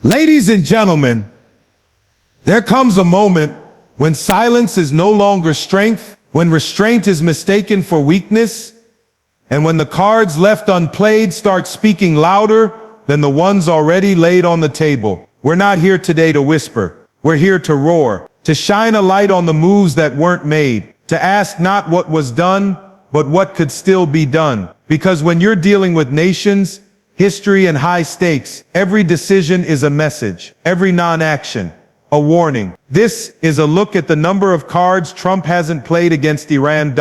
Ladies and gentlemen, there comes a moment when silence is no longer strength, when restraint is mistaken for weakness, and when the cards left unplayed start speaking louder than the ones already laid on the table. We're not here today to whisper. We're here to roar, to shine a light on the moves that weren't made, to ask not what was done, but what could still be done. Because when you're dealing with nations, history, and high stakes, every decision is a message, every non-action a warning. This is a look at the number of cards Trump hasn't played against Iran.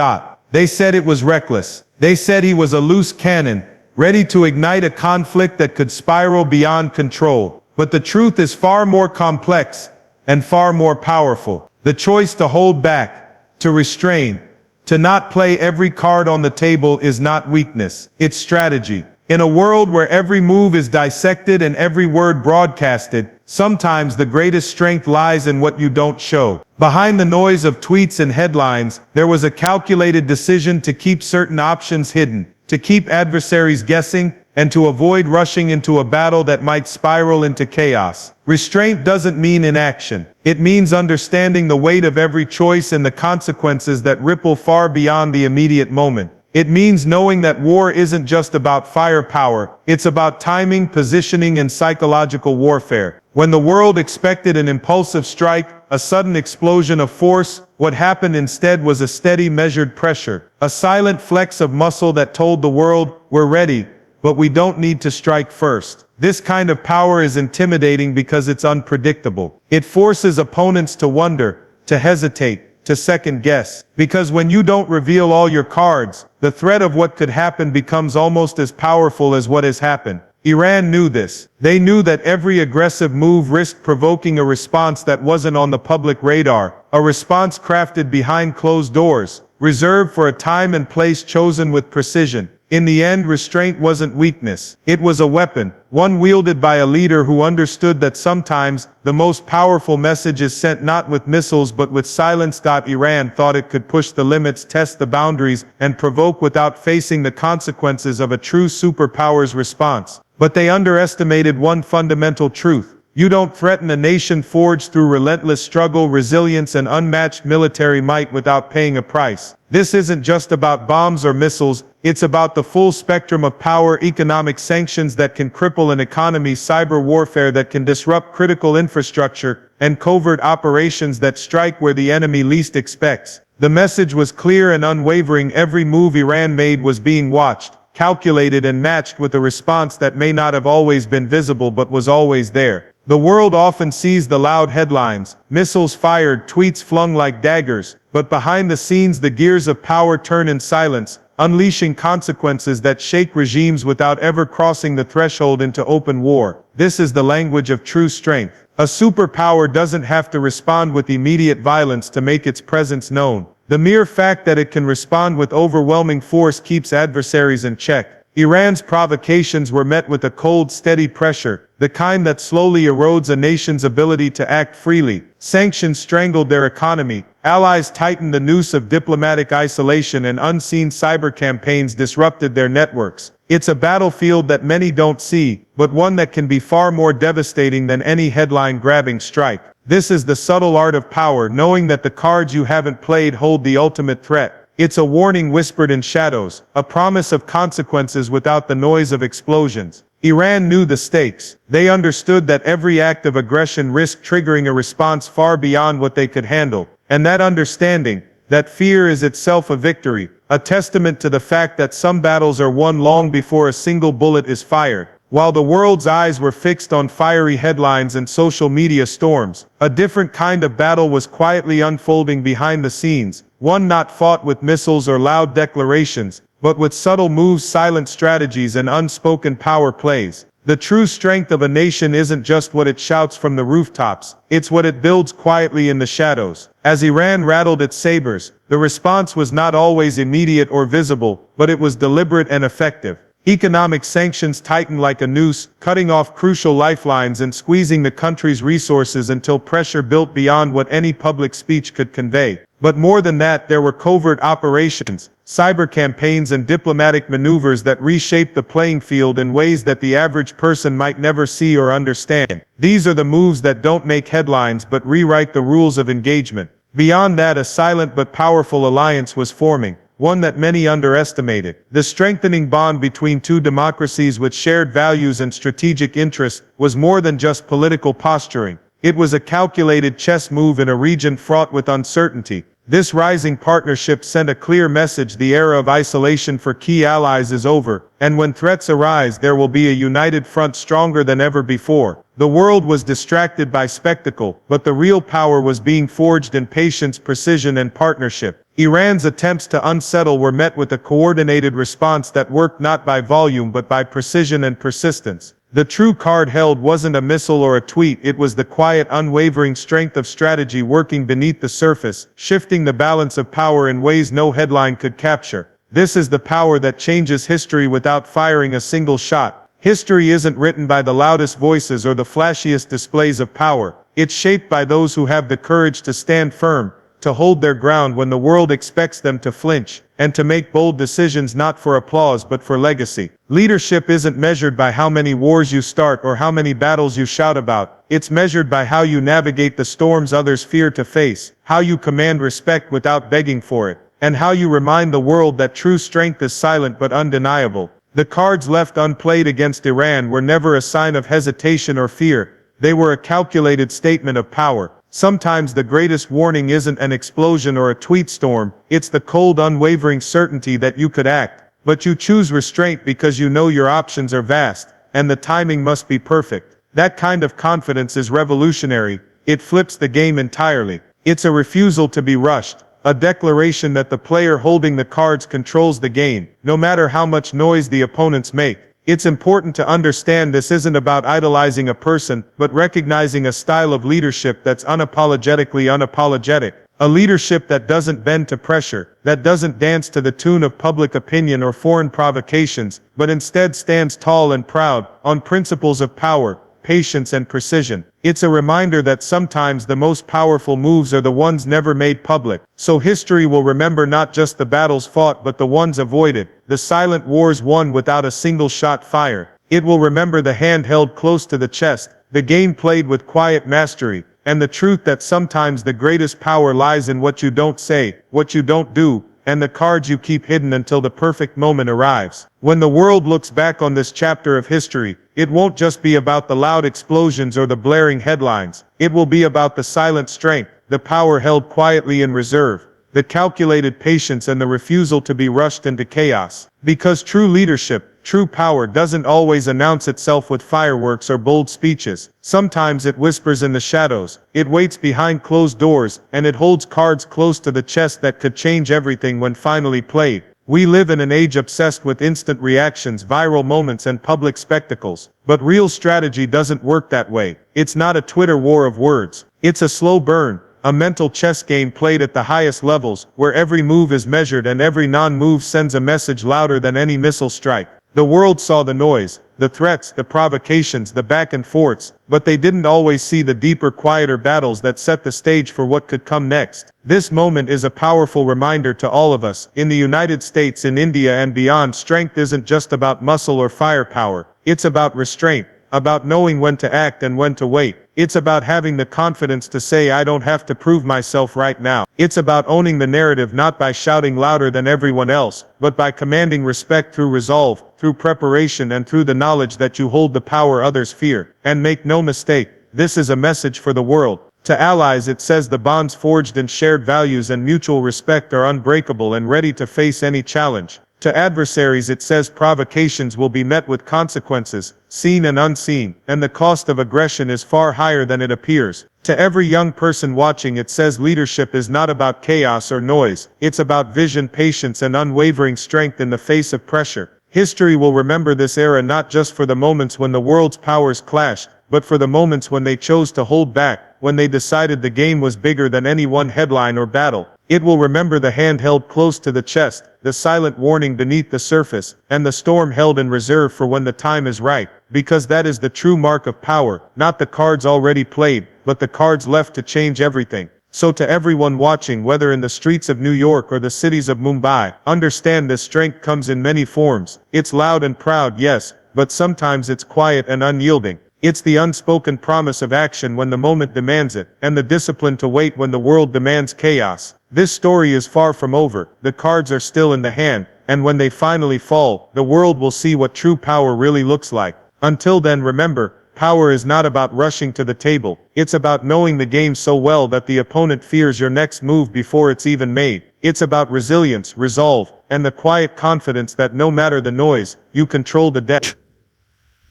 They said it was reckless. They said he was a loose cannon, ready to ignite a conflict that could spiral beyond control. But the truth is far more complex and far more powerful. The choice to hold back, to restrain, to not play every card on the table is not weakness, it's strategy. In a world where every move is dissected and every word broadcasted, sometimes the greatest strength lies in what you don't show. Behind the noise of tweets and headlines, there was a calculated decision to keep certain options hidden, to keep adversaries guessing, and to avoid rushing into a battle that might spiral into chaos. Restraint doesn't mean inaction. It means understanding the weight of every choice and the consequences that ripple far beyond the immediate moment. It means knowing that war isn't just about firepower, it's about timing, positioning, and psychological warfare. When the world expected an impulsive strike, a sudden explosion of force, what happened instead was a steady, measured pressure, a silent flex of muscle that told the world, we're ready, but we don't need to strike first. This kind of power is intimidating because it's unpredictable. It forces opponents to wonder, to hesitate, to second guess. Because when you don't reveal all your cards, the threat of what could happen becomes almost as powerful as what has happened. Iran knew this. They knew that every aggressive move risked provoking a response that wasn't on the public radar, a response crafted behind closed doors, reserved for a time and place chosen with precision. In the end, restraint wasn't weakness. It was a weapon, one wielded by a leader who understood that sometimes the most powerful message is sent not with missiles but with silence. Iran thought it could push the limits, test the boundaries, and provoke without facing the consequences of a true superpower's response. But they underestimated one fundamental truth. You don't threaten a nation forged through relentless struggle, resilience, and unmatched military might without paying a price. This isn't just about bombs or missiles, it's about the full spectrum of power, economic sanctions that can cripple an economy, cyber warfare that can disrupt critical infrastructure, and covert operations that strike where the enemy least expects. The message was clear and unwavering. Every move Iran made was being watched, calculated, and matched with a response that may not have always been visible but was always there. The world often sees the loud headlines, missiles fired, tweets flung like daggers, but behind the scenes the gears of power turn in silence, unleashing consequences that shake regimes without ever crossing the threshold into open war. This is the language of true strength. A superpower doesn't have to respond with immediate violence to make its presence known. The mere fact that it can respond with overwhelming force keeps adversaries in check. Iran's provocations were met with a cold, steady pressure, the kind that slowly erodes a nation's ability to act freely. Sanctions strangled their economy, allies tightened the noose of diplomatic isolation, and unseen cyber campaigns disrupted their networks. It's a battlefield that many don't see, but one that can be far more devastating than any headline-grabbing strike. This is the subtle art of power, knowing that the cards you haven't played hold the ultimate threat. It's a warning whispered in shadows, a promise of consequences without the noise of explosions. Iran knew the stakes. They understood that every act of aggression risked triggering a response far beyond what they could handle. And that understanding, that fear, is itself a victory, a testament to the fact that some battles are won long before a single bullet is fired. While the world's eyes were fixed on fiery headlines and social media storms, a different kind of battle was quietly unfolding behind the scenes, one not fought with missiles or loud declarations, but with subtle moves, silent strategies, and unspoken power plays. The true strength of a nation isn't just what it shouts from the rooftops, it's what it builds quietly in the shadows. As Iran rattled its sabers, the response was not always immediate or visible, but it was deliberate and effective. Economic sanctions tightened like a noose, cutting off crucial lifelines and squeezing the country's resources until pressure built beyond what any public speech could convey. But more than that, there were covert operations, cyber campaigns and diplomatic maneuvers that reshaped the playing field in ways that the average person might never see or understand. These are the moves that don't make headlines but rewrite the rules of engagement. Beyond that, a silent but powerful alliance was forming, one that many underestimated. The strengthening bond between two democracies with shared values and strategic interests was more than just political posturing. It was a calculated chess move in a region fraught with uncertainty. This rising partnership sent a clear message: the era of isolation for key allies is over, and when threats arise, there will be a united front stronger than ever before. The world was distracted by spectacle, but the real power was being forged in patience, precision, and partnership. Iran's attempts to unsettle were met with a coordinated response that worked not by volume but by precision and persistence. The true card held wasn't a missile or a tweet, it was the quiet, unwavering strength of strategy working beneath the surface, shifting the balance of power in ways no headline could capture. This is the power that changes history without firing a single shot. History isn't written by the loudest voices or the flashiest displays of power. It's shaped by those who have the courage to stand firm, to hold their ground when the world expects them to flinch, and to make bold decisions not for applause but for legacy. Leadership isn't measured by how many wars you start or how many battles you shout about. It's measured by how you navigate the storms others fear to face, how you command respect without begging for it, and how you remind the world that true strength is silent but undeniable. The cards left unplayed against Iran were never a sign of hesitation or fear. They were a calculated statement of power. Sometimes the greatest warning isn't an explosion or a tweet storm, it's the cold, unwavering certainty that you could act, but you choose restraint because you know your options are vast, and the timing must be perfect. That kind of confidence is revolutionary. It flips the game entirely. It's a refusal to be rushed, a declaration that the player holding the cards controls the game, no matter how much noise the opponents make. It's important to understand this isn't about idolizing a person, but recognizing a style of leadership that's unapologetically unapologetic. A leadership that doesn't bend to pressure, that doesn't dance to the tune of public opinion or foreign provocations, but instead stands tall and proud, on principles of power, patience and precision. It's a reminder that sometimes the most powerful moves are the ones never made public. So history will remember not just the battles fought but the ones avoided, the silent wars won without a single shot fired. It will remember the hand held close to the chest, the game played with quiet mastery, and the truth that sometimes the greatest power lies in what you don't say, what you don't do, and the cards you keep hidden until the perfect moment arrives. When the world looks back on this chapter of history, it won't just be about the loud explosions or the blaring headlines. It will be about the silent strength, the power held quietly in reserve, the calculated patience and the refusal to be rushed into chaos. Because true leadership, true power doesn't always announce itself with fireworks or bold speeches. Sometimes it whispers in the shadows, it waits behind closed doors, and it holds cards close to the chest that could change everything when finally played. We live in an age obsessed with instant reactions, viral moments, and public spectacles. But real strategy doesn't work that way. It's not a Twitter war of words. It's a slow burn, a mental chess game played at the highest levels, where every move is measured and every non-move sends a message louder than any missile strike. The world saw the noise, the threats, the provocations, the back and forths, but they didn't always see the deeper, quieter battles that set the stage for what could come next. This moment is a powerful reminder to all of us. In the United States, in India and beyond, strength isn't just about muscle or firepower. It's about restraint, about knowing when to act and when to wait. It's about having the confidence to say, I don't have to prove myself right now. It's about owning the narrative not by shouting louder than everyone else, but by commanding respect through resolve, through preparation, and through the knowledge that you hold the power others fear. And make no mistake, this is a message for the world. To allies it says the bonds forged in shared values and mutual respect are unbreakable and ready to face any challenge. To adversaries it says provocations will be met with consequences, seen and unseen, and the cost of aggression is far higher than it appears. To every young person watching it says leadership is not about chaos or noise, it's about vision, patience, and unwavering strength in the face of pressure. History will remember this era not just for the moments when the world's powers clashed, but for the moments when they chose to hold back, when they decided the game was bigger than any one headline or battle. It will remember the hand held close to the chest, the silent warning beneath the surface, and the storm held in reserve for when the time is right, because that is the true mark of power, not the cards already played, but the cards left to change everything. So to everyone watching, whether in the streets of New York or the cities of Mumbai, understand this strength comes in many forms. It's loud and proud, yes, but sometimes it's quiet and unyielding. It's the unspoken promise of action when the moment demands it, and the discipline to wait when the world demands chaos. This story is far from over. The cards are still in the hand, and when they finally fall, the world will see what true power really looks like. Until then, remember, power is not about rushing to the table. It's about knowing the game so well that the opponent fears your next move before it's even made. It's about resilience, resolve, and the quiet confidence that no matter the noise, you control the deck.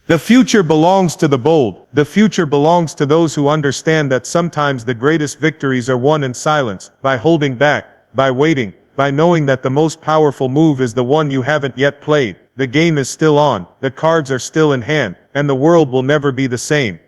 The future belongs to the bold. The future belongs to those who understand that sometimes the greatest victories are won in silence, by holding back, by waiting, by knowing that the most powerful move is the one you haven't yet played. The game is still on, the cards are still in hand, and the world will never be the same.